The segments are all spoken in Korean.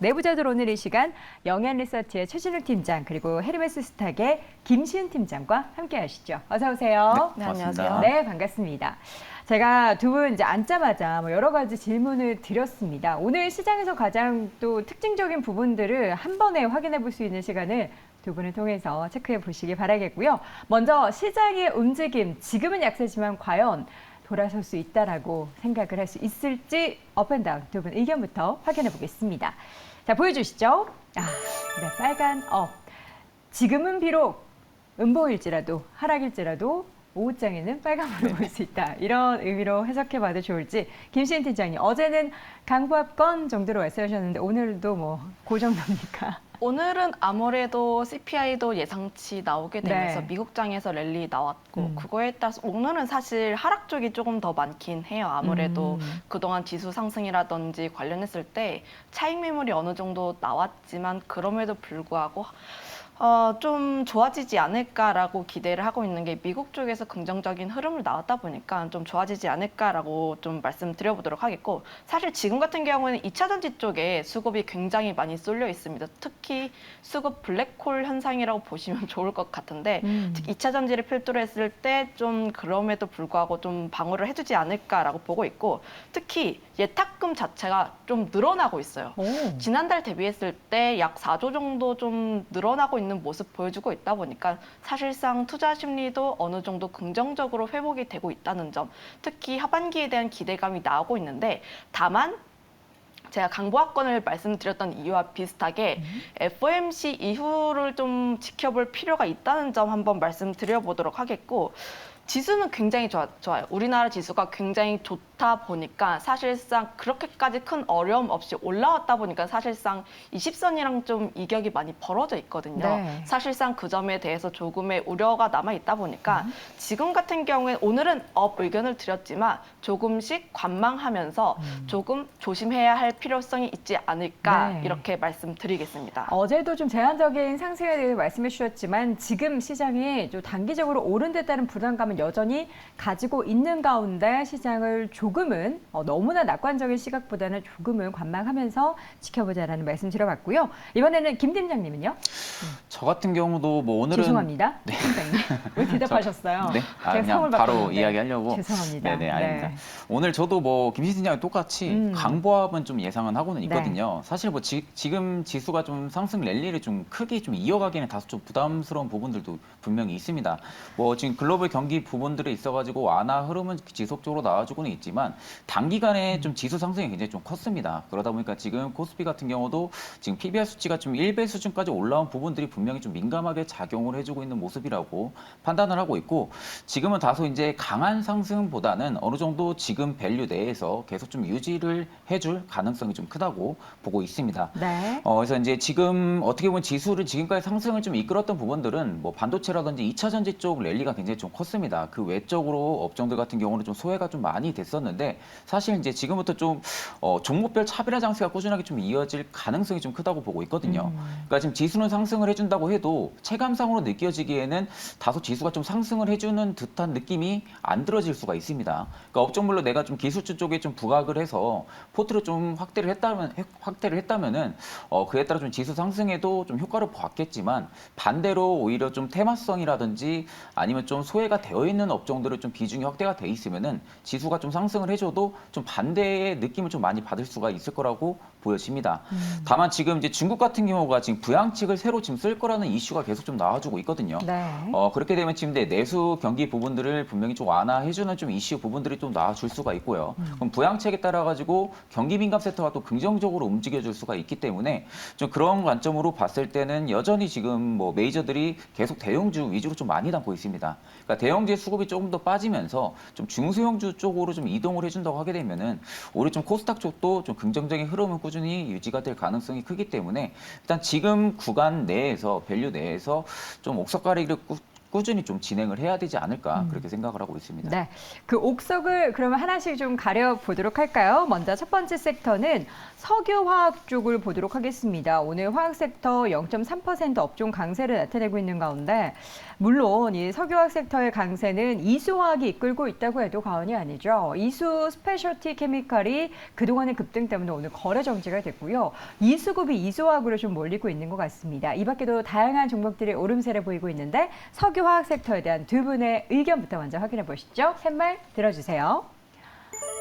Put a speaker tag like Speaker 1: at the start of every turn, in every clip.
Speaker 1: 내부자들 오늘 이 시간 영양리서치의 최진욱 팀장 그리고 헤르메스 스탁의 김시은 팀장과 함께 하시죠. 어서 오세요.
Speaker 2: 네, 안녕하세요.
Speaker 1: 네, 반갑습니다. 제가 두 분 이제 앉자마자 여러 가지 질문을 드렸습니다. 오늘 시장에서 가장 또 특징적인 부분들을 한 번에 확인해 볼 수 있는 시간을 두 분을 통해서 체크해 보시기 바라겠고요. 먼저 시장의 움직임, 지금은 약세지만 과연 돌아설 수 있다라고 생각을 할 수 있을지 업앤다운 두 분 의견부터 확인해 보겠습니다. 자, 보여주시죠. 네, 빨간 업. 지금은 비록 음봉일지라도 하락일지라도 오후장에는 빨간불을 볼 수 있다. 이런 의미로 해석해봐도 좋을지. 김시은 팀장님, 어제는 강보합권 정도로 말씀하셨는데 오늘도 그 정도입니까?
Speaker 2: 오늘은 아무래도 CPI도 예상치 나오게 되면서
Speaker 1: 네.
Speaker 2: 미국장에서 랠리 나왔고 그거에 따라서 오늘은 사실 하락 쪽이 조금 더 많긴 해요. 아무래도 그동안 지수 상승이라든지 관련했을 때 차익 매물이 어느 정도 나왔지만 그럼에도 불구하고 좀 좋아지지 않을까라고 기대를 하고 있는 게 미국 쪽에서 긍정적인 흐름을 나왔다 보니까 좀 좋아지지 않을까라고 좀 말씀드려보도록 하겠고, 사실 지금 같은 경우에는 2차 전지 쪽에 수급이 굉장히 많이 쏠려 있습니다. 특히 수급 블랙홀 현상이라고 보시면 좋을 것 같은데 2차 전지를 필두로 했을 때 좀 그럼에도 불구하고 좀 방어를 해주지 않을까라고 보고 있고, 특히 예탁금 자체가 좀 늘어나고 있어요. 지난달 대비했을 때 약 4조 정도 좀 늘어나고 있는 모습 보여주고 있다 보니까 사실상 투자 심리도 어느 정도 긍정적으로 회복이 되고 있다는 점, 특히 하반기에 대한 기대감이 나오고 있는데, 다만 제가 강보합권을 말씀드렸던 이유와 비슷하게 FOMC 이후를 좀 지켜볼 필요가 있다는 점 한번 말씀드려보도록 하겠고, 지수는 굉장히 좋아요. 우리나라 지수가 굉장히 좋다 보니까 사실상 그렇게까지 큰 어려움 없이 올라왔다 보니까 사실상 20선이랑 좀 이격이 많이 벌어져 있거든요.
Speaker 1: 네.
Speaker 2: 사실상 그 점에 대해서 조금의 우려가 남아있다 보니까 지금 같은 경우에 오늘은 업 의견을 드렸지만 조금씩 관망하면서 조금 조심해야 할 필요성이 있지 않을까,
Speaker 1: 네.
Speaker 2: 이렇게 말씀드리겠습니다.
Speaker 1: 어제도 좀 제한적인 상승에 대해 말씀해 주셨지만 지금 시장이 좀 단기적으로 오른 데 따른 불안감은 여전히 가지고 있는 가운데 시장을 조금은 너무나 낙관적인 시각보다는 조금은 관망하면서 지켜보자라는 말씀 드려봤고요. 이번에는 김 팀장님은요?
Speaker 3: 저 같은 경우도 오늘은
Speaker 1: 죄송합니다. 팀장님. 왜 대답하셨어요?
Speaker 3: 네,
Speaker 1: 제가
Speaker 3: 그냥
Speaker 1: 성을
Speaker 3: 바로
Speaker 1: 바꿨는데.
Speaker 3: 이야기하려고.
Speaker 1: 죄송합니다.
Speaker 3: 네네, 아닙니다.
Speaker 1: 네.
Speaker 3: 오늘 저도 김신 팀장이 똑같이 강보합은 좀 예상은 하고는 있거든요.
Speaker 1: 네.
Speaker 3: 사실 지금 지수가 좀 상승 랠리를 좀 크게 좀 이어가기는 다소 좀 부담스러운 부분들도 분명히 있습니다. 지금 글로벌 경기 부분들이 있어가지고 완화 흐름은 지속적으로 나와주고는 있지만 단기간에 좀 지수 상승이 굉장히 좀 컸습니다. 그러다 보니까 지금 코스피 같은 경우도 지금 PBR 수치가 좀 1배 수준까지 올라온 부분들이 분명히 좀 민감하게 작용을 해주고 있는 모습이라고 판단을 하고 있고, 지금은 다소 이제 강한 상승보다는 어느 정도 지금 밸류 내에서 계속 좀 유지를 해줄 가능성이 좀 크다고 보고 있습니다.
Speaker 1: 네.
Speaker 3: 그래서 이제 지금 어떻게 보면 지수를 지금까지 상승을 좀 이끌었던 부분들은 반도체라든지 2차 전지 쪽 랠리가 굉장히 좀 컸습니다. 그 외적으로 업종들 같은 경우는 좀 소외가 좀 많이 됐었는데, 사실 이제 지금부터 좀 종목별 차별화 장세가 꾸준하게 좀 이어질 가능성이 좀 크다고 보고 있거든요. 그러니까 지금 지수는 상승을 해준다고 해도 체감상으로 느껴지기에는 다소 지수가 좀 상승을 해주는 듯한 느낌이 안 들어질 수가 있습니다. 그러니까 업종별로 내가 좀 기술주 쪽에 좀 부각을 해서 포트를 좀 확대를 했다면은 그에 따라 좀 지수 상승에도 좀 효과를 봤겠지만, 반대로 오히려 좀 테마성이라든지 아니면 좀 소외가 되어 있는 업종들을 좀 비중이 확대가 돼 있으면은 지수가 좀 상승을 해줘도 좀 반대의 느낌을 좀 많이 받을 수가 있을 거라고 보여집니다. 다만 지금 이제 중국 같은 경우가 지금 부양책을 새로 지금 쓸 거라는 이슈가 계속 좀 나와주고 있거든요.
Speaker 1: 네.
Speaker 3: 그렇게 되면 지금 내수 경기 부분들을 분명히 좀 완화해주는 좀 이슈 부분들이 좀 나와줄 수가 있고요. 그럼 부양책에 따라 가지고 경기 민감 섹터가 또 긍정적으로 움직여줄 수가 있기 때문에 좀 그런 관점으로 봤을 때는 여전히 지금 메이저들이 계속 대형주 위주로 좀 많이 담고 있습니다. 그러니까 대형주의 수급이 조금 더 빠지면서 좀 중소형주 쪽으로 좀 이동을 해준다고 하게 되면은 오히려 좀 코스닥 쪽도 좀 긍정적인 흐름은 꾸준히 유지가 될 가능성이 크기 때문에 일단 지금 구간 내에서 밸류 내에서 좀 옥석 가리기를 꾸준히 좀 진행을 해야 되지 않을까 그렇게 생각을 하고 있습니다.
Speaker 1: 네, 그 옥석을 그러면 하나씩 좀 가려보도록 할까요? 먼저 첫 번째 섹터는 석유화학 쪽을 보도록 하겠습니다. 오늘 화학 섹터 0.3% 업종 강세를 나타내고 있는 가운데 물론 이 석유화학 섹터의 강세는 이수화학이 이끌고 있다고 해도 과언이 아니죠. 이수 스페셜티 케미칼이 그동안의 급등 때문에 오늘 거래 정지가 됐고요. 이수급이 이수화학으로 좀 몰리고 있는 것 같습니다. 이 밖에도 다양한 종목들이 오름세를 보이고 있는데 석유화학 섹터에 대한 두 분의 의견부터 먼저 확인해 보시죠. 팻말 들어주세요.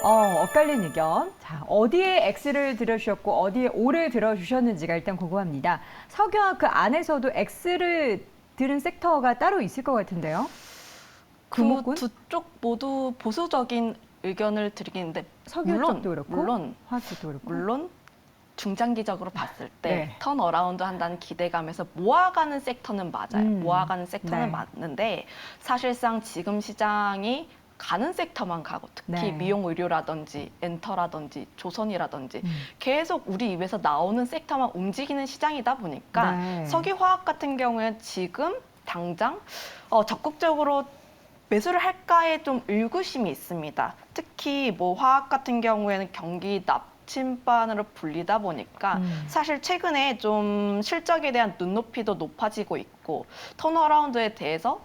Speaker 1: 엇갈린 의견. 자, 어디에 X를 들어주셨고 어디에 O를 들어주셨는지가 일단 궁금합니다. 석유화학 그 안에서도 X를 들은 섹터가 따로 있을 것 같은데요.
Speaker 2: 그 두 쪽 모두 보수적인 의견을 드리겠는데
Speaker 1: 석유 쪽도 그렇고 화학 쪽도 그렇고
Speaker 2: 물론 중장기적으로 봤을 때
Speaker 1: 네.
Speaker 2: 턴어라운드 한다는 기대감에서 모아가는 섹터는 맞아요. 모아가는 섹터는
Speaker 1: 네.
Speaker 2: 맞는데 사실상 지금 시장이 가는 섹터만 가고 특히
Speaker 1: 네.
Speaker 2: 미용 의료라든지 엔터라든지 조선이라든지 계속 우리 입에서 나오는 섹터만 움직이는 시장이다 보니까
Speaker 1: 네.
Speaker 2: 석유화학 같은 경우에는 지금 당장 적극적으로 매수를 할까에 좀 의구심이 있습니다. 특히 뭐 화학 같은 경우에는 경기 나침반으로 불리다 보니까 사실 최근에 좀 실적에 대한 눈높이도 높아지고 있고 턴어라운드에 대해서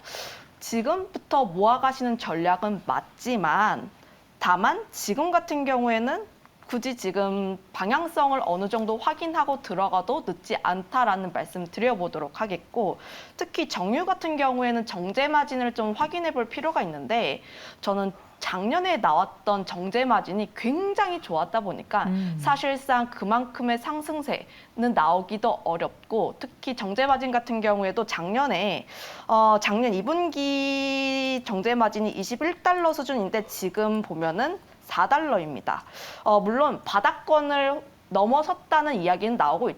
Speaker 2: 지금부터 모아가시는 전략은 맞지만 다만 지금 같은 경우에는 굳이 지금 방향성을 어느 정도 확인하고 들어가도 늦지 않다라는 말씀 드려보도록 하겠고 특히 정유 같은 경우에는 정제 마진을 좀 확인해 볼 필요가 있는데 저는 작년에 나왔던 정제 마진이 굉장히 좋았다 보니까 사실상 그만큼의 상승세는 나오기도 어렵고 특히 정제 마진 같은 경우에도 작년 2분기 정제 마진이 21달러 수준인데 지금 보면은 4달러입니다. 물론 바닥권을 넘어섰다는 이야기는 나오고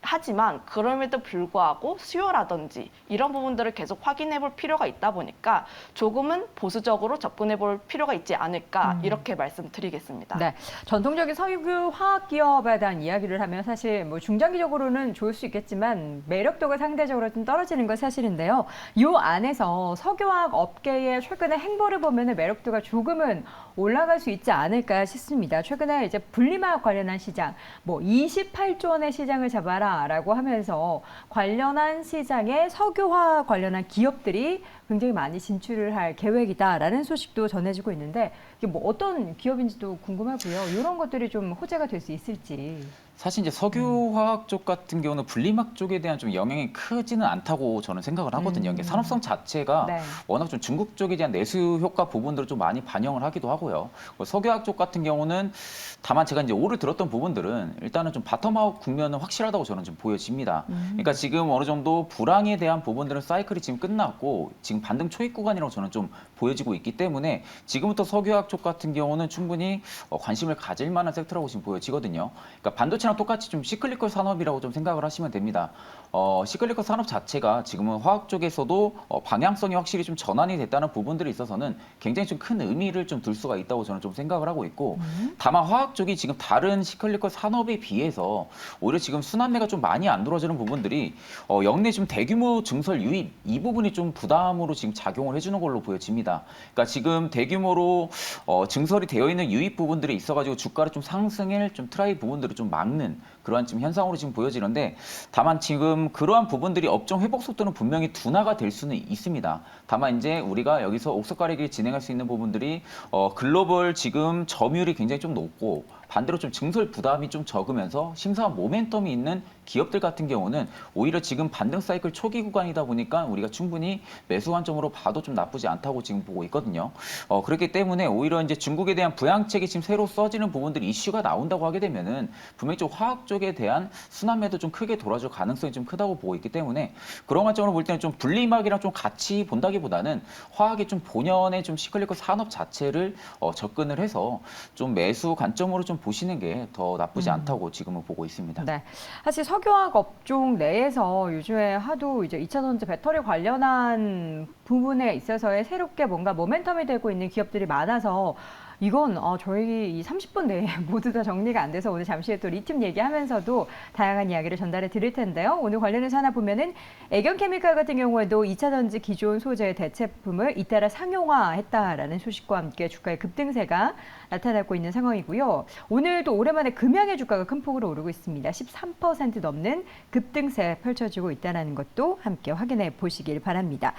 Speaker 2: 하지만 그럼에도 불구하고 수요라든지 이런 부분들을 계속 확인해 볼 필요가 있다 보니까 조금은 보수적으로 접근해 볼 필요가 있지 않을까 이렇게 말씀드리겠습니다.
Speaker 1: 네, 전통적인 석유 화학 기업에 대한 이야기를 하면 사실 뭐 중장기적으로는 좋을 수 있겠지만 매력도가 상대적으로 좀 떨어지는 건 사실인데요. 이 안에서 석유화학 업계의 최근의 행보를 보면 매력도가 조금은 올라갈 수 있지 않을까 싶습니다. 최근에 이제 분리막 관련한 시장, 뭐 28조 원의 시장을 잡아라라고 하면서 관련한 시장에 석유화학 관련한 기업들이 굉장히 많이 진출을 할 계획이다라는 소식도 전해지고 있는데 이게 뭐 어떤 기업인지도 궁금하고요. 이런 것들이 좀 호재가 될 수 있을지.
Speaker 3: 사실 이제 석유화학 쪽 같은 경우는 분리막 쪽에 대한 좀 영향이 크지는 않다고 저는 생각을 하거든요. 이게 산업성 자체가
Speaker 1: 네.
Speaker 3: 워낙 좀 중국 쪽에 대한 내수 효과 부분들을 좀 많이 반영을 하기도 하고요. 석유화학 쪽 같은 경우는 다만 제가 이제 오를 들었던 부분들은 일단은 좀 바텀아웃 국면은 확실하다고 저는 좀 보여집니다. 그러니까 지금 어느 정도 불황에 대한 부분들은 사이클이 지금 끝났고 지금 반등 초입 구간이라고 저는 좀 보여지고 있기 때문에 지금부터 석유화학 쪽 같은 경우는 충분히 관심을 가질 만한 섹터라고 지금 보여지거든요. 그러니까 반도체랑 똑같이 좀 시클리컬 산업이라고 좀 생각을 하시면 됩니다. 시클리컬 산업 자체가 지금은 화학 쪽에서도 방향성이 확실히 좀 전환이 됐다는 부분들이 있어서는 굉장히 좀 큰 의미를 좀 둘 수가 있다고 저는 좀 생각을 하고 있고 다만 화학 쪽이 지금 다른 시클리컬 산업에 비해서 오히려 지금 순환매가 좀 많이 안 들어지는 부분들이 역내 좀 대규모 증설 유입 이 부분이 좀 부담으로 지금 작용을 해주는 걸로 보여집니다. 그러니까 지금 대규모로 증설이 되어 있는 유입 부분들이 있어가지고 주가를 좀 상승을 좀 트라이 부분들을 좀 막는 그러한 지금 현상으로 지금 보여지는데 다만 지금 그러한 부분들이 업종 회복 속도는 분명히 둔화가 될 수는 있습니다. 다만 이제 우리가 여기서 옥석 가리기를 진행할 수 있는 부분들이 글로벌 지금 점유율이 굉장히 좀 높고 반대로 좀 증설 부담이 좀 적으면서 심사한 모멘텀이 있는 기업들 같은 경우는 오히려 지금 반등 사이클 초기 구간이다 보니까 우리가 충분히 매수 관점으로 봐도 좀 나쁘지 않다고 지금 보고 있거든요. 그렇기 때문에 오히려 이제 중국에 대한 부양책이 지금 새로 써지는 부분들이 이슈가 나온다고 하게 되면은 분명히 좀 화학 쪽에 대한 순환매도 좀 크게 돌아줄 가능성이 좀 크다고 보고 있기 때문에 그런 관점으로 볼 때는 좀 분리막이랑 좀 같이 본다기보다는 화학의 좀 본연의 좀 시클리컬 산업 자체를 접근을 해서 좀 매수 관점으로 좀 보시는 게 더 나쁘지 않다고 지금은 보고 있습니다.
Speaker 1: 네. 사실 석유화학 업종 내에서 요즘에 하도 이제 2차전지 배터리 관련한 부분에 있어서의 새롭게 뭔가 모멘텀이 되고 있는 기업들이 많아서 이건 저희 이 30분 내에 모두 다 정리가 안 돼서 오늘 잠시 후에 또 리튬 얘기하면서도 다양한 이야기를 전달해 드릴 텐데요. 오늘 관련해서 하나 보면은 애경케미칼 같은 경우에도 2차 전지 기존 소재의 대체품을 잇따라 상용화했다라는 소식과 함께 주가의 급등세가 나타나고 있는 상황이고요. 오늘도 오랜만에 금양의 주가가 큰 폭으로 오르고 있습니다. 13% 넘는 급등세 펼쳐지고 있다는 것도 함께 확인해 보시길 바랍니다.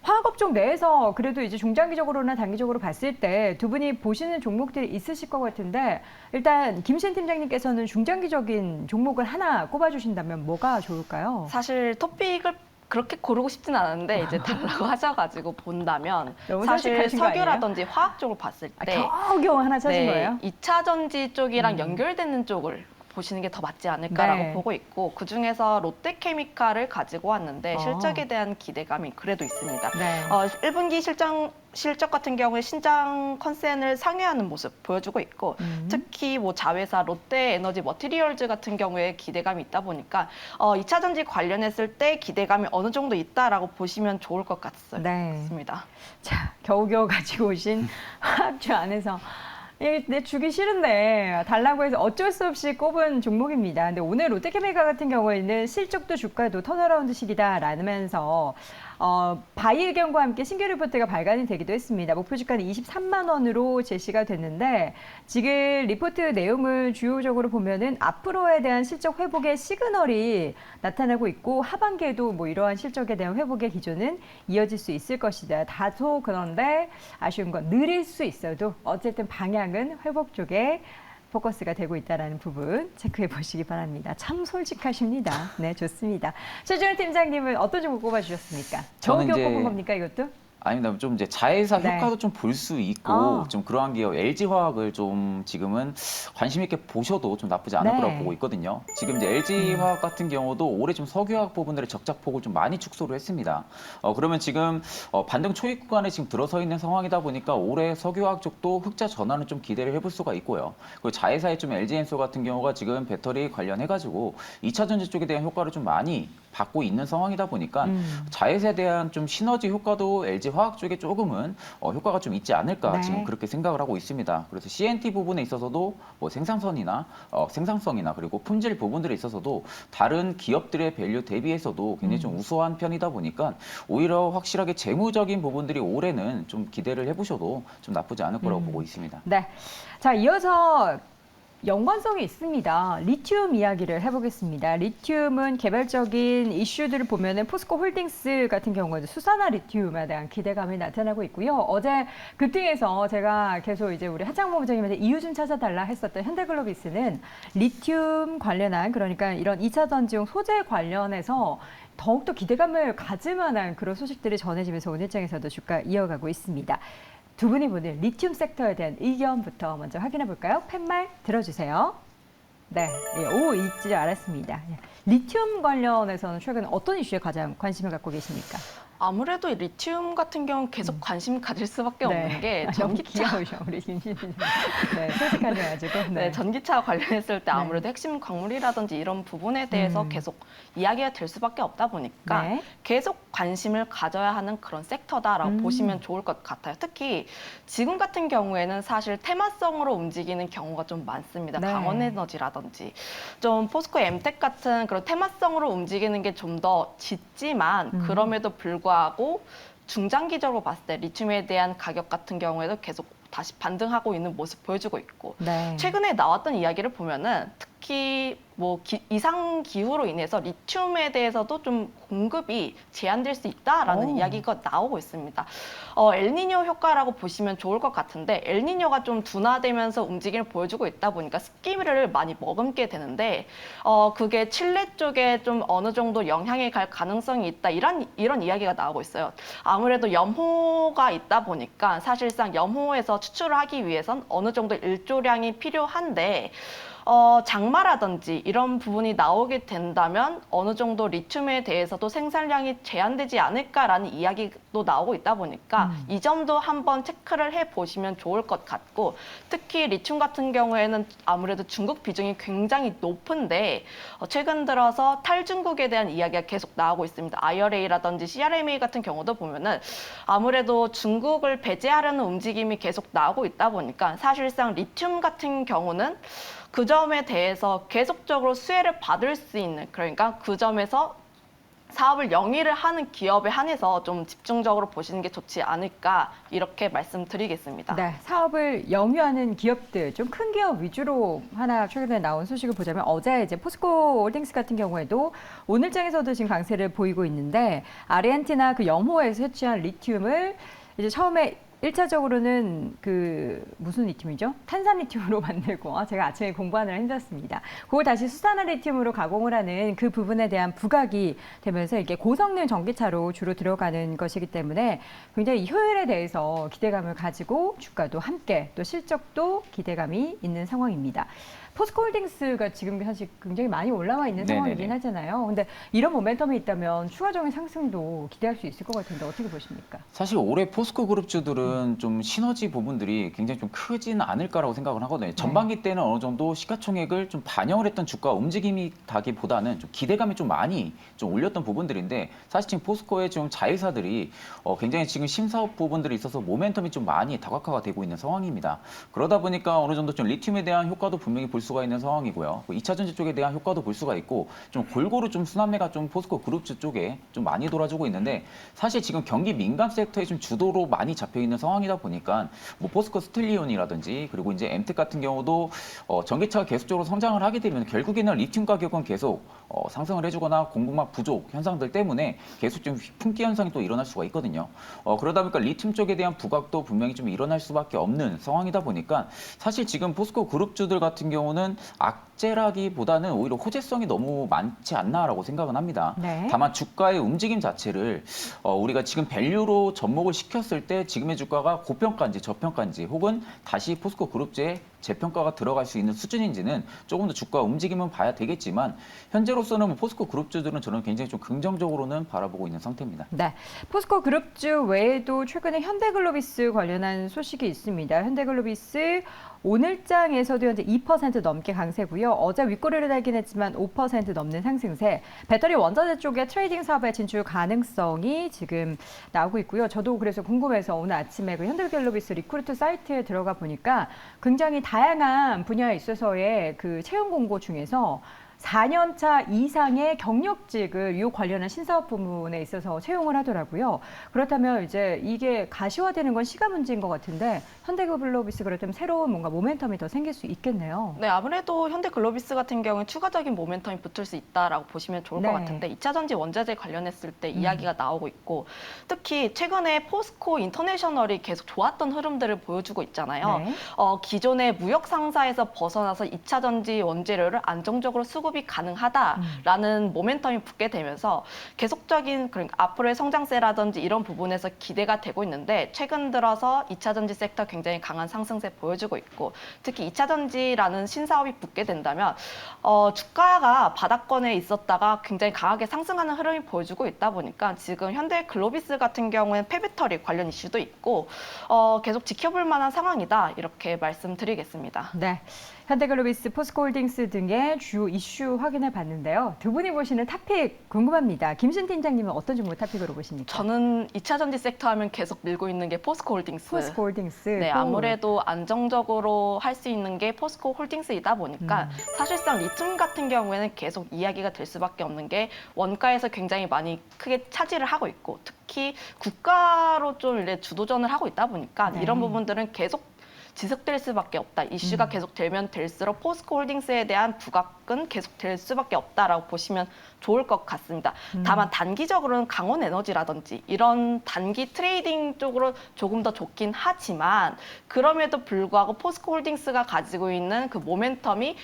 Speaker 1: 화학업종 내에서 그래도 이제 중장기적으로나 단기적으로 봤을 때 두 분이 보시는 종목들이 있으실 것 같은데 일단 김신 팀장님께서는 중장기적인 종목을 하나 꼽아주신다면 뭐가 좋을까요?
Speaker 2: 사실 토픽을 그렇게 고르고 싶진 않은데 이제 달라고 하셔가지고 본다면
Speaker 1: 너무
Speaker 2: 사실
Speaker 1: 솔직하신 거 아니에요?
Speaker 2: 석유라든지 화학 쪽을 봤을 때
Speaker 1: 겨우겨우 하나 찾은 거예요?
Speaker 2: 2차 전지 쪽이랑 연결되는 쪽을 보시는 게 더 맞지 않을까라고
Speaker 1: 네.
Speaker 2: 보고 있고 그중에서 롯데케미칼을 가지고 왔는데 실적에 대한 기대감이 그래도 있습니다.
Speaker 1: 네.
Speaker 2: 1분기 실적 같은 경우에 신장 컨센을 상회하는 모습 보여주고 있고 특히 뭐 자회사 롯데에너지 머티리얼즈 같은 경우에 기대감이 있다 보니까 2차 전지 관련했을 때 기대감이 어느 정도 있다라고 보시면 좋을 것 같습니다.
Speaker 1: 네. 자, 겨우겨우 가지고 오신 화학주 안에서 내 주기 싫은데 달라고 해서 어쩔 수 없이 꼽은 종목입니다. 근데 오늘 롯데케미칼 같은 경우에는 실적도 주가도 턴어라운드 시기다라면서 바이 의견과 함께 신규 리포트가 발간이 되기도 했습니다. 목표 주가는 23만 원으로 제시가 됐는데 지금 리포트 내용을 주요적으로 보면은 앞으로에 대한 실적 회복의 시그널이 나타나고 있고 하반기에도 뭐 이러한 실적에 대한 회복의 기조는 이어질 수 있을 것이다. 다소 그런데 아쉬운 건 느릴 수 있어도 어쨌든 방향은 회복 쪽에 포커스가 되고 있다는 부분 체크해 보시기 바랍니다. 참 솔직하십니다. 네, 좋습니다. 최준호 팀장님은 어떤 종목 꼽아주셨습니까?
Speaker 3: 저는
Speaker 1: 겨우겨우
Speaker 3: 이제
Speaker 1: 꼽은 겁니까, 이것도?
Speaker 3: 아닙니다. 좀 이제 자회사
Speaker 1: 네.
Speaker 3: 효과도 좀 볼 수 있고 좀 그러한 기업 LG화학을 좀 지금은 관심 있게 보셔도 좀 나쁘지 않을
Speaker 1: 네.
Speaker 3: 거라고 보고 있거든요. 지금 이제 LG화학 같은 경우도 올해 좀 석유화학 부분들의 적자폭을 좀 많이 축소를 했습니다. 그러면 지금 반등 초입 구간에 지금 들어서 있는 상황이다 보니까 올해 석유화학 쪽도 흑자 전환을 좀 기대를 해볼 수가 있고요. 그리고 자회사의 좀 LG엔소 같은 경우가 지금 배터리 관련해가지고 2차 전지 쪽에 대한 효과를 좀 많이 받고 있는 상황이다 보니까 자회사에 대한 좀 시너지 효과도 LG 화학 쪽에 조금은 효과가 좀 있지 않을까
Speaker 1: 네.
Speaker 3: 지금 그렇게 생각을 하고 있습니다. 그래서 CNT 부분에 있어서도 뭐 생산성이나 그리고 품질 부분들에 있어서도 다른 기업들의 밸류 대비해서도 굉장히 좀 우수한 편이다 보니까 오히려 확실하게 재무적인 부분들이 올해는 좀 기대를 해보셔도 좀 나쁘지 않을 거라고 보고 있습니다.
Speaker 1: 네. 자, 이어서 연관성이 있습니다. 리튬 이야기를 해보겠습니다. 리튬은 개발적인 이슈들을 보면은 포스코 홀딩스 같은 경우에도 수산화 리튬에 대한 기대감이 나타나고 있고요. 어제 급등에서 제가 계속 이제 우리 하창모 부장님한테 이유 좀 찾아달라 했었던 현대글로비스는 리튬 관련한 그러니까 이런 2차 전지용 소재 관련해서 더욱더 기대감을 가질 만한 그런 소식들이 전해지면서 오늘 장에서도 주가 이어가고 있습니다. 두 분이 보는 리튬 섹터에 대한 의견부터 먼저 확인해 볼까요? 팻말 들어주세요. 네, 있지 알았습니다. 리튬 관련해서는 최근 어떤 이슈에 가장 관심을 갖고 계십니까?
Speaker 2: 아무래도 이 리튬 같은 경우는 계속 관심 가질 수밖에 없는 게
Speaker 1: 너무
Speaker 2: 전기차
Speaker 1: 귀여우셔 우리 김신님. 네, 솔직하셔가지고.
Speaker 2: 네, 전기차 관련했을 때 아무래도 핵심 광물이라든지 이런 부분에 대해서 계속 이야기가 될 수밖에 없다 보니까
Speaker 1: 네.
Speaker 2: 계속 관심을 가져야 하는 그런 섹터다라고 보시면 좋을 것 같아요. 특히 지금 같은 경우에는 사실 테마성으로 움직이는 경우가 좀 많습니다.
Speaker 1: 네.
Speaker 2: 강원에너지라든지 좀 포스코 엠텍 같은 그런 테마성으로 움직이는 게 좀 더 짙지만 그럼에도 불구하고 중장기적으로 봤을 때 리튬에 대한 가격 같은 경우에도 계속 다시 반등하고 있는 모습 보여주고 있고
Speaker 1: 네.
Speaker 2: 최근에 나왔던 이야기를 보면은 특히 뭐 이상 기후로 인해서 리튬에 대해서도 좀 공급이 제한될 수 있다라는 이야기가 나오고 있습니다. 엘니뇨 효과라고 보시면 좋을 것 같은데 엘니뇨가 좀 둔화되면서 움직임을 보여주고 있다 보니까 습기를 많이 머금게 되는데 그게 칠레 쪽에 좀 어느 정도 영향이 갈 가능성이 있다 이런 이야기가 나오고 있어요. 아무래도 염호가 있다 보니까 사실상 염호에서 추출을 하기 위해선 어느 정도 일조량이 필요한데 장마라든지 이런 부분이 나오게 된다면 어느 정도 리튬에 대해서도 생산량이 제한되지 않을까라는 이야기가 계속도 나오고 있다 보니까 이 점도 한번 체크를 해보시면 좋을 것 같고, 특히 리튬 같은 경우에는 아무래도 중국 비중이 굉장히 높은데 최근 들어서 탈중국에 대한 이야기가 계속 나오고 있습니다. IRA라든지 CRMA 같은 경우도 보면은 아무래도 중국을 배제하려는 움직임이 계속 나오고 있다 보니까 사실상 리튬 같은 경우는 그 점에 대해서 계속적으로 수혜를 받을 수 있는, 그러니까 그 점에서 사업을 영위를 하는 기업에 한해서 좀 집중적으로 보시는 게 좋지 않을까, 이렇게 말씀드리겠습니다.
Speaker 1: 네, 사업을 영위하는 기업들, 좀 큰 기업 위주로 하나 최근에 나온 소식을 보자면 어제 이제 포스코 홀딩스 같은 경우에도 오늘장에서도 지금 강세를 보이고 있는데, 아르헨티나 그 염호에서 채취한 리튬을 이제 처음에 1차적으로는 그 무슨 리튬이죠? 탄산 리튬으로 만들고, 제가 아침에 공부하느라 힘들었습니다. 그걸 다시 수산화 리튬으로 가공을 하는 그 부분에 대한 부각이 되면서 이게 고성능 전기차로 주로 들어가는 것이기 때문에 굉장히 이 효율에 대해서 기대감을 가지고 주가도 함께 또 실적도 기대감이 있는 상황입니다. 포스코홀딩스가 지금 사실 굉장히 많이 올라와 있는 상황이긴 하잖아요. 근데 이런 모멘텀이 있다면 추가적인 상승도 기대할 수 있을 것 같은데 어떻게 보십니까?
Speaker 3: 사실 올해 포스코 그룹주들은 좀 시너지 부분들이 굉장히 좀 크지는 않을까라고 생각을 하거든요. 전반기 때는 어느 정도 시가총액을 좀 반영을 했던 주가 움직임이다기보다는 좀 기대감이 좀 많이 좀 올렸던 부분들인데, 사실 지금 포스코의 좀 자회사들이 굉장히 지금 신사업 부분들이 있어서 모멘텀이 좀 많이 다각화가 되고 있는 상황입니다. 그러다 보니까 어느 정도 좀 리튬에 대한 효과도 분명히 볼 수가 있는 상황이고요. 2차 전지 쪽에 대한 효과도 볼 수가 있고, 좀 골고루 좀 순환매가 좀 포스코 그룹주 쪽에 좀 많이 돌아주고 있는데, 사실 지금 경기 민감 섹터에 좀 주도로 많이 잡혀 있는 상황이다 보니까 뭐 포스코 스틸리온이라든지 그리고 이제 엠텍 같은 경우도 전기차가 계속적으로 성장을 하게 되면 결국에는 리튬 가격은 계속 상승을 해주거나 공급망 부족 현상들 때문에 계속 좀 품귀 현상이 또 일어날 수가 있거든요. 그러다 보니까 리튬 쪽에 대한 부각도 분명히 좀 일어날 수밖에 없는 상황이다 보니까, 사실 지금 포스코 그룹주들 같은 경우는 악재라기보다는 오히려 호재성이 너무 많지 않나라고 생각은 합니다.
Speaker 1: 네.
Speaker 3: 다만 주가의 움직임 자체를 우리가 지금 밸류로 접목을 시켰을 때 지금의 주가가 고평가인지 저평가인지 혹은 다시 포스코 그룹주의 재평가가 들어갈 수 있는 수준인지는 조금 더 주가 움직임은 봐야 되겠지만, 현재로서는 뭐 포스코 그룹주들은 저는 굉장히 좀 긍정적으로는 바라보고 있는 상태입니다.
Speaker 1: 네, 포스코 그룹주 외에도 최근에 현대글로비스 관련한 소식이 있습니다. 현대글로비스 오늘장에서도 현재 2% 넘게 강세고요. 어제 윗꼬리를 달긴 했지만 5% 넘는 상승세. 배터리 원자재 쪽의 트레이딩 사업의 진출 가능성이 지금 나오고 있고요. 저도 그래서 궁금해서 오늘 아침에 그 현대글로비스 리크루트 사이트에 들어가 보니까 굉장히 다양한 분야에 있어서의 그 채용 공고 중에서 4년차 이상의 경력직을 이 관련한 신사업 부문에 있어서 채용을 하더라고요. 그렇다면 이제 이게 가시화되는 건 시간 문제인 것 같은데, 현대글로비스 그렇다면 새로운 뭔가 모멘텀이 더 생길 수 있겠네요.
Speaker 2: 네, 아무래도 현대글로비스 같은 경우는 추가적인 모멘텀이 붙을 수 있다라고 보시면 좋을 것 같은데, 2차 전지 원자재 관련했을 때 이야기가 나오고 있고, 특히 최근에 포스코 인터내셔널이 계속 좋았던 흐름들을 보여주고 있잖아요.
Speaker 1: 네.
Speaker 2: 기존의 무역 상사에서 벗어나서 2차 전지 원재료를 안정적으로 수급이 가능하다라는 모멘텀이 붙게 되면서 계속적인, 그러니까 앞으로의 성장세라든지 이런 부분에서 기대가 되고 있는데, 최근 들어서 2차 전지 섹터 굉장히 강한 상승세 보여주고 있고, 특히 2차 전지라는 신사업이 붙게 된다면 주가가 바닥권에 있었다가 굉장히 강하게 상승하는 흐름이 보여주고 있다 보니까 지금 현대글로비스 같은 경우에는 폐배터리 관련 이슈도 있고 계속 지켜볼 만한 상황이다, 이렇게 말씀드리겠습니다.
Speaker 1: 네. 현대글로비스, 포스코홀딩스 등의 주요 이슈 확인해 봤는데요. 두 분이 보시는 탑픽 궁금합니다. 김신 팀장님은 어떤 종목 탑픽으로 보십니까?
Speaker 2: 저는 2차 전지 섹터 하면 계속 밀고 있는 게 포스코홀딩스.
Speaker 1: 포스코홀딩스.
Speaker 2: 네, 아무래도 안정적으로 할 수 있는 게 포스코홀딩스이다 보니까 사실상 리튬 같은 경우에는 계속 이야기가 될 수밖에 없는 게 원가에서 굉장히 많이 크게 차지를 하고 있고, 특히 국가로 좀 이제 주도전을 하고 있다 보니까
Speaker 1: 네.
Speaker 2: 이런 부분들은 계속 지속될 수밖에 없다. 이슈가 계속되면 될수록 포스코홀딩스에 대한 부각은 계속될 수밖에 없다라고 보시면 좋을 것 같습니다. 다만 단기적으로는 강원에너지라든지 이런 단기 트레이딩 쪽으로 조금 더 좋긴 하지만, 그럼에도 불구하고 포스코홀딩스가 가지고 있는 그 모멘텀이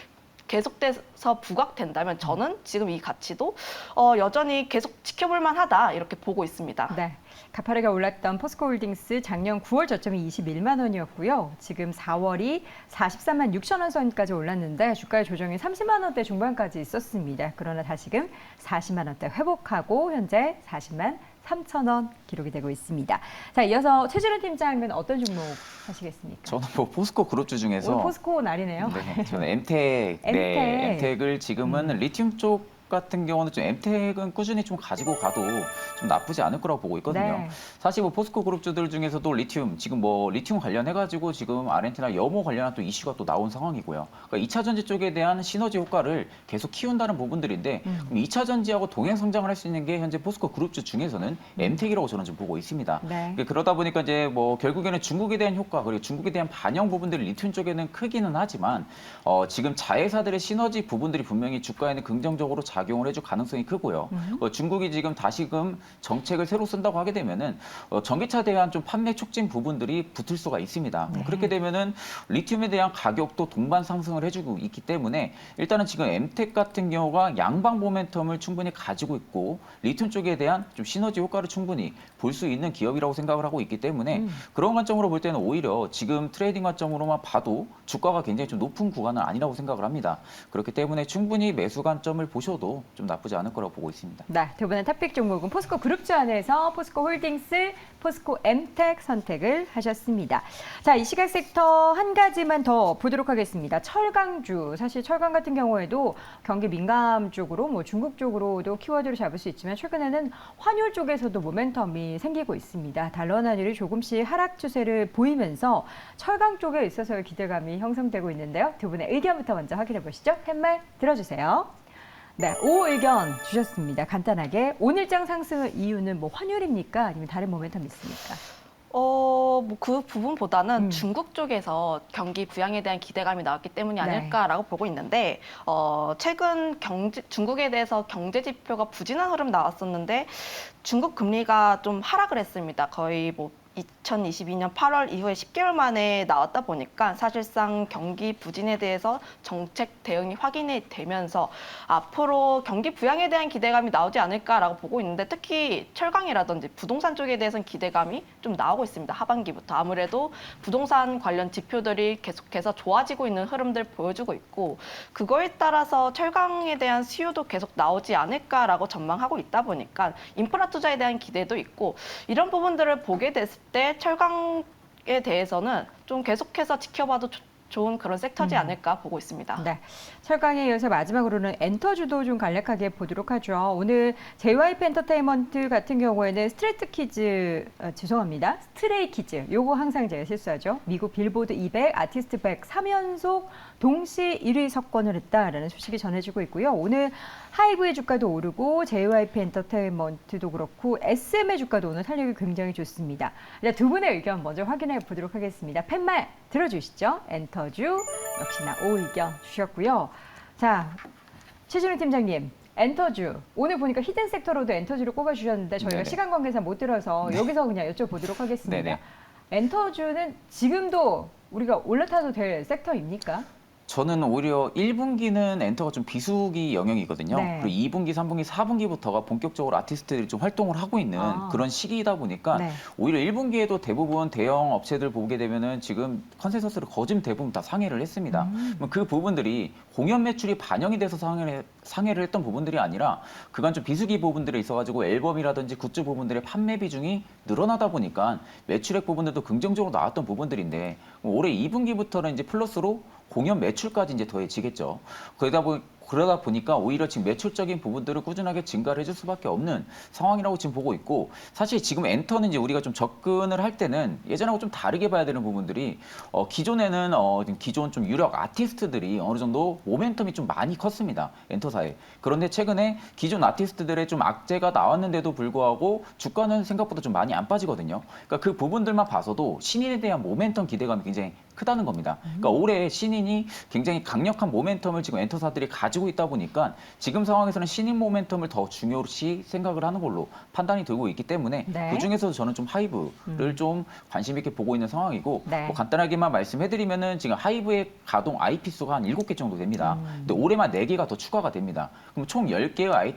Speaker 2: 계속돼서 부각된다면 저는 지금 이 가치도 여전히 계속 지켜볼 만하다, 이렇게 보고 있습니다.
Speaker 1: 네. 가파르게 올랐던 포스코홀딩스 작년 9월 저점이 21만 원이었고요. 지금 4월이 43만 6천 원 선까지 올랐는데 주가의 조정이 30만 원대 중반까지 있었습니다. 그러나 다시금 40만 원대 회복하고 현재 40만 3천 원 기록이 되고 있습니다. 자, 이어서 최준호 팀장은 어떤 종목 하시겠습니까?
Speaker 3: 저는 뭐 포스코 그룹주 중에서
Speaker 1: 오늘 포스코 날이네요.
Speaker 3: 네, 저는 엠텍, 네, 엠텍을 지금은 리튬 쪽 같은 경우는 좀 엠텍은 꾸준히 좀 가지고 가도 좀 나쁘지 않을 거라고 보고 있거든요.
Speaker 1: 네.
Speaker 3: 사실 뭐 포스코 그룹주들 중에서도 리튬 지금 뭐 리튬 관련해가지고 지금 아르헨티나 염호 관련한 또 이슈가 또 나온 상황이고요. 그러니까 2차 전지 쪽에 대한 시너지 효과를 계속 키운다는 부분들인데 그럼 2차 전지하고 동행 성장을 할 수 있는 게 현재 포스코 그룹주 중에서는 엠텍이라고 저는 좀 보고 있습니다.
Speaker 1: 네.
Speaker 3: 그러다 보니까 이제 뭐 결국에는 중국에 대한 효과 그리고 중국에 대한 반영 부분들이 리튬 쪽에는 크기는 하지만 지금 자회사들의 시너지 부분들이 분명히 주가에는 긍정적으로 작용을 해줄 가능성이 크고요. 중국이 지금 다시금 정책을 새로 쓴다고 하게 되면은 전기차 대한 좀 판매 촉진 부분들이 붙을 수가 있습니다.
Speaker 1: 네.
Speaker 3: 그렇게 되면은 리튬에 대한 가격도 동반 상승을 해주고 있기 때문에 일단은 지금 엠텍 같은 경우가 양방 모멘텀을 충분히 가지고 있고 리튬 쪽에 대한 좀 시너지 효과를 충분히 볼 수 있는 기업이라고 생각을 하고 있기 때문에 그런 관점으로 볼 때는 오히려 지금 트레이딩 관점으로만 봐도 주가가 굉장히 좀 높은 구간은 아니라고 생각을 합니다. 그렇기 때문에 충분히 매수 관점을 보셔도 좀 나쁘지 않을 거라고 보고 있습니다.
Speaker 1: 네, 두 분의 탑픽 종목은 포스코 그룹주 안에서 포스코 홀딩스, 포스코 엠텍 선택을 하셨습니다. 자, 이 시각 섹터 한 가지만 더 보도록 하겠습니다. 철강주, 사실 철강 같은 경우에도 경기 민감 쪽으로 뭐 중국 쪽으로도 키워드로 잡을 수 있지만 최근에는 환율 쪽에서도 모멘텀이 생기고 있습니다. 달러 환율이 조금씩 하락 추세를 보이면서 철강 쪽에 있어서의 기대감이 형성되고 있는데요. 두 분의 의견부터 먼저 확인해 보시죠. 팻말 들어주세요. 네, 5 의견 주셨습니다. 간단하게 오늘장 상승 이유는 뭐 환율입니까? 아니면 다른 모멘텀 있습니까?
Speaker 2: 뭐 그 부분보다는 중국 쪽에서 경기 부양에 대한 기대감이 나왔기 때문이 아닐까라고 보고 있는데, 최근 중국에 대해서 경제 지표가 부진한 흐름 나왔었는데, 중국 금리가 좀 하락을 했습니다. 거의 뭐 2022년 8월 이후에 10개월 만에 나왔다 보니까 사실상 경기 부진에 대해서 정책 대응이 확인이 되면서 앞으로 경기 부양에 대한 기대감이 나오지 않을까라고 보고 있는데, 특히 철강이라든지 부동산 쪽에 대해서는 기대감이 좀 나오고 있습니다. 하반기부터 아무래도 부동산 관련 지표들이 계속해서 좋아지고 있는 흐름들 보여주고 있고, 그거에 따라서 철강에 대한 수요도 계속 나오지 않을까라고 전망하고 있다 보니까 인프라 투자에 대한 기대도 있고, 이런 부분들을 보게 됐을 때 철강에 대해서는 좀 계속해서 지켜봐도 좋은 그런 섹터지 않을까 보고 있습니다.
Speaker 1: 네, 철강에 이어서 마지막으로는 엔터주도 좀 간략하게 보도록 하죠. 오늘 JYP 엔터테인먼트 같은 경우에는 스트레이 키즈, 요거 항상 제가 실수하죠. 미국 빌보드 200 아티스트 100 3연속 동시 1위 석권을 했다라는 소식이 전해지고 있고요. 오늘 하이브의 주가도 오르고 JYP 엔터테인먼트도 그렇고 SM의 주가도 오늘 탄력이 굉장히 좋습니다. 두 분의 의견 먼저 확인해 보도록 하겠습니다. 팻말 들어주시죠. 엔터주 역시나 5 의견 주셨고요. 자, 최준호 팀장님. 엔터주 오늘 보니까 히든 섹터로도 엔터주를 꼽아주셨는데 저희가
Speaker 3: 네네.
Speaker 1: 시간 관계상 못 들어서 여기서 그냥 여쭤보도록 하겠습니다.
Speaker 3: 네네.
Speaker 1: 엔터주는 지금도 우리가 올라타도 될 섹터입니까?
Speaker 3: 저는 오히려 1분기는 엔터가 좀 비수기 영역이거든요.
Speaker 1: 네.
Speaker 3: 그리고 2분기, 3분기, 4분기부터가 본격적으로 아티스트들이 좀 활동을 하고 있는 그런 시기이다 보니까
Speaker 1: 네.
Speaker 3: 오히려 1분기에도 대부분 대형 업체들 보게 되면은 지금 컨센서스를 거진 대부분 다 상회를 했습니다. 그 부분들이 공연 매출이 반영이 돼서 상회를 했던 부분들이 아니라 그간 좀 비수기 부분들이 있어가지고 앨범이라든지 굿즈 부분들의 판매 비중이 늘어나다 보니까 매출액 부분들도 긍정적으로 나왔던 부분들인데 올해 2분기부터는 이제 플러스로 공연 매출까지 이제 더해지겠죠. 그러다 보니까 오히려 지금 매출적인 부분들을 꾸준하게 증가를 해줄 수밖에 없는 상황이라고 지금 보고 있고, 사실 지금 엔터는 이제 우리가 좀 접근을 할 때는 예전하고 좀 다르게 봐야 되는 부분들이 기존에는 기존 좀 유력 아티스트들이 어느 정도 모멘텀이 좀 많이 컸습니다. 엔터사에. 그런데 최근에 기존 아티스트들의 좀 악재가 나왔는데도 불구하고 주가는 생각보다 좀 많이 안 빠지거든요. 그러니까 그 부분들만 봐서도 신인에 대한 모멘텀 기대감이 굉장히 크다는 겁니다. 그러니까 올해 신인이 굉장히 강력한 모멘텀을 지금 엔터사들이 가지고 있다 보니까 지금 상황에서는 신인 모멘텀을 더 중요시 생각을 하는 걸로 판단이 되고 있기 때문에
Speaker 1: 네.
Speaker 3: 그중에서도 저는 좀 하이브를 좀 관심 있게 보고 있는 상황이고,
Speaker 1: 네.
Speaker 3: 뭐 간단하게만 말씀해드리면은 지금 하이브의 가동 IP 수가 한 7개 정도 됩니다. 근데 올해만 4개가 더 추가가 됩니다. 그럼 총 10개의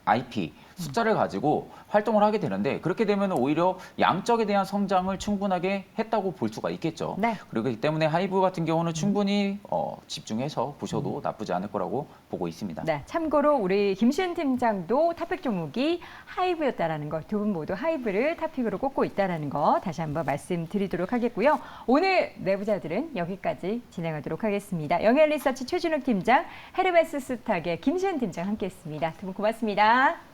Speaker 3: IP, 숫자를 가지고 활동을 하게 되는데 그렇게 되면 오히려 양적에 대한 성장을 충분하게 했다고 볼 수가 있겠죠.
Speaker 1: 네.
Speaker 3: 그렇기 때문에 하이브 같은 경우는 충분히 집중해서 보셔도 나쁘지 않을 거라고 보고 있습니다.
Speaker 1: 네, 참고로 우리 김시은 팀장도 탑픽 종목이 하이브였다라는 거, 두 분 모두 하이브를 탑픽으로 꼽고 있다라는 거 다시 한번 말씀드리도록 하겠고요. 오늘 내부자들은 여기까지 진행하도록 하겠습니다. 영앤리서치 최준욱 팀장, 헤르메스 스탁의 김시은 팀장 함께했습니다. 두 분 고맙습니다.